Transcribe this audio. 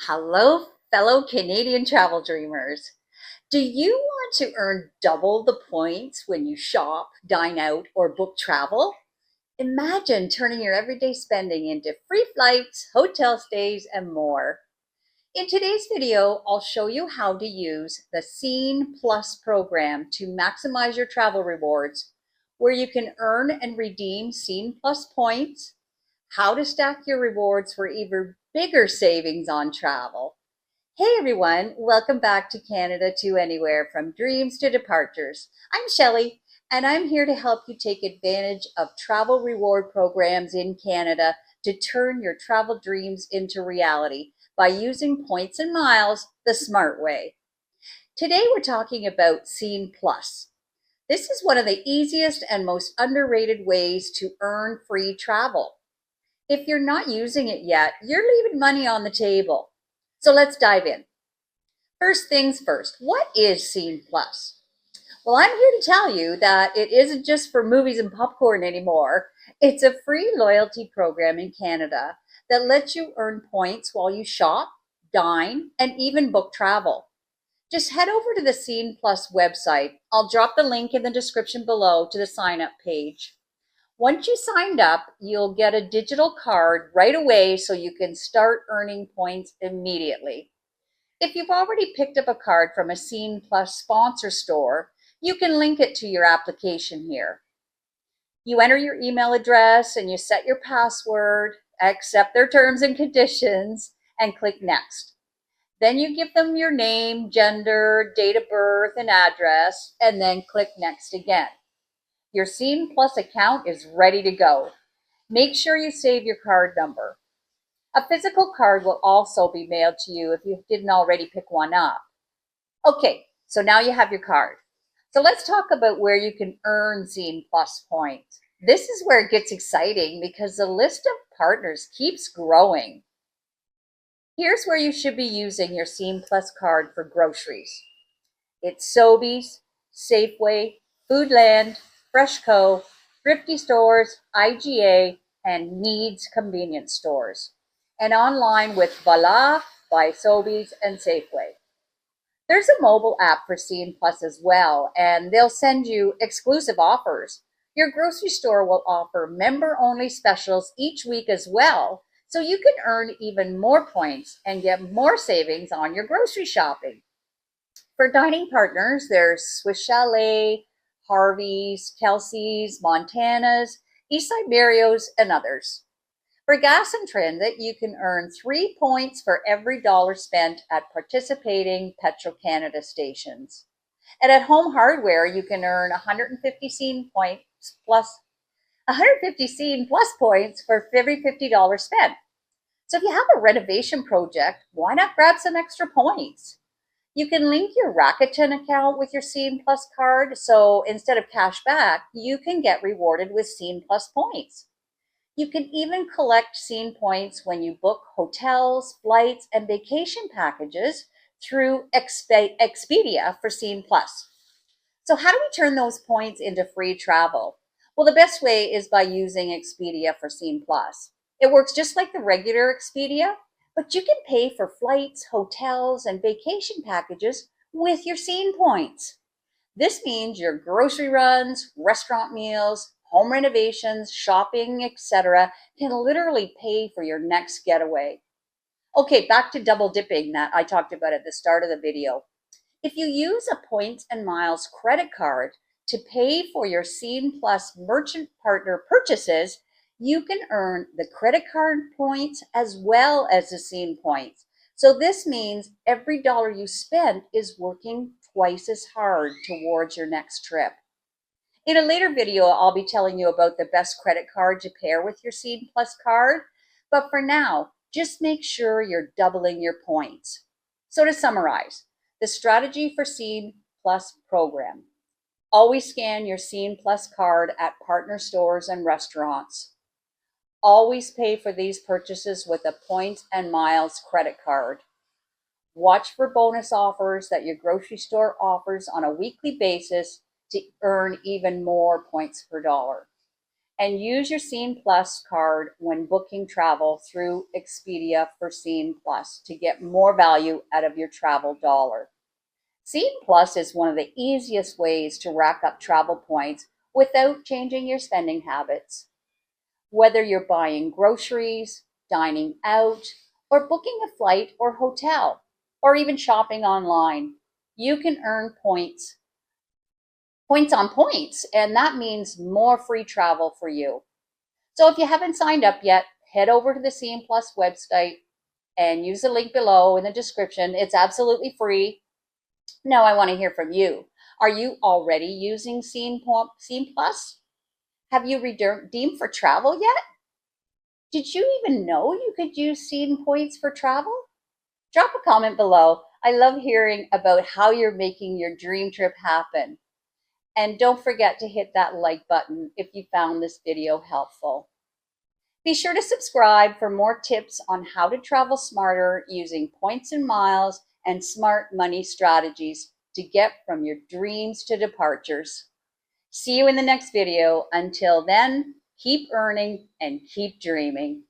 Hello, fellow Canadian travel dreamers. Do you want to earn double the points when you shop, dine out, or book travel? Imagine turning your everyday spending into free flights, hotel stays, and more. In today's video, I'll show you how to use the Scene Plus program to maximize your travel rewards, where you can earn and redeem Scene Plus points, how to stack your rewards for even bigger savings on travel. Hey everyone, welcome back to Canada to Anywhere, from dreams to departures. I'm Shelley, and I'm here to help you take advantage of travel reward programs in Canada to turn your travel dreams into reality by using points and miles the smart way. Today we're talking about Scene Plus. This is one of the easiest and most underrated ways to earn free travel. If you're not using it yet, you're leaving money on the table. So let's dive in. First things first, what is Scene Plus? Well, I'm here to tell you that it isn't just for movies and popcorn anymore. It's a free loyalty program in Canada that lets you earn points while you shop, dine, and even book travel. Just head over to the Scene Plus website. I'll drop the link in the description below to the sign up page. Once you signed up, you'll get a digital card right away so you can start earning points immediately. If you've already picked up a card from a Scene Plus sponsor store, you can link it to your application here. You enter your email address and you set your password, accept their terms and conditions, and click Next. Then you give them your name, gender, date of birth, and address, and then click Next again. Your Scene Plus account is ready to go. Make sure you save your card number. A physical card will also be mailed to you if you didn't already pick one up. Okay, so now you have your card. So let's talk about where you can earn Scene Plus points. This is where it gets exciting because the list of partners keeps growing. Here's where you should be using your Scene Plus card for groceries. It's Sobeys, Safeway, Foodland, Freshco, Thrifty Stores, IGA, and Needs convenience stores, and online with Voila by Sobeys and Safeway. There's a mobile app for Scene Plus as well, and they'll send you exclusive offers. Your grocery store will offer member-only specials each week as well, so you can earn even more points and get more savings on your grocery shopping. For dining partners, there's Swiss Chalet, Harvey's, Kelsey's, Montana's, Eastside Mario's, and others. For gas and transit, you can earn 3 points for every dollar spent at participating Petro-Canada stations. And at Home Hardware, you can earn 150 Scene points plus 150 Scene Plus points for every $50 spent. So if you have a renovation project, why not grab some extra points? You can link your Rakuten account with your Scene Plus card, so instead of cash back, you can get rewarded with Scene Plus points. You can even collect Scene points when you book hotels, flights, and vacation packages through Expedia for Scene Plus. So how do we turn those points into free travel? Well, the best way is by using Expedia for Scene Plus. It works just like the regular Expedia, but you can pay for flights, hotels, and vacation packages with your Scene points. This means your grocery runs, restaurant meals, home renovations, shopping, etc. can literally pay for your next getaway. Okay, back to double dipping that I talked about at the start of the video. If you use a points and miles credit card to pay for your Scene Plus merchant partner purchases, you can earn the credit card points as well as the Scene points. So this means every dollar you spend is working twice as hard towards your next trip. In a later video, I'll be telling you about the best credit card to pair with your Scene Plus card. But for now, just make sure you're doubling your points. So to summarize, the strategy for Scene Plus program. Always scan your Scene Plus card at partner stores and restaurants. Always pay for these purchases with a points and miles credit card. Watch for bonus offers that your grocery store offers on a weekly basis to earn even more points per dollar. And use your Scene Plus card when booking travel through Expedia for Scene Plus to get more value out of your travel dollar. Scene Plus is one of the easiest ways to rack up travel points without changing your spending habits. Whether you're buying groceries, dining out, or booking a flight or hotel, or even shopping online, you can earn points on points, and that means more free travel for you. So if you haven't signed up yet, head over to the Scene Plus website and use the link below in the description. It's absolutely free. Now I want to hear from you. Are you already using Scene Plus? Have you redeemed for travel yet? Did you even know you could use Scene points for travel? Drop a comment below. I love hearing about how you're making your dream trip happen. And don't forget to hit that like button if you found this video helpful. Be sure to subscribe for more tips on how to travel smarter using points and miles and smart money strategies to get from your dreams to departures. See you in the next video. Until then, keep earning and keep dreaming.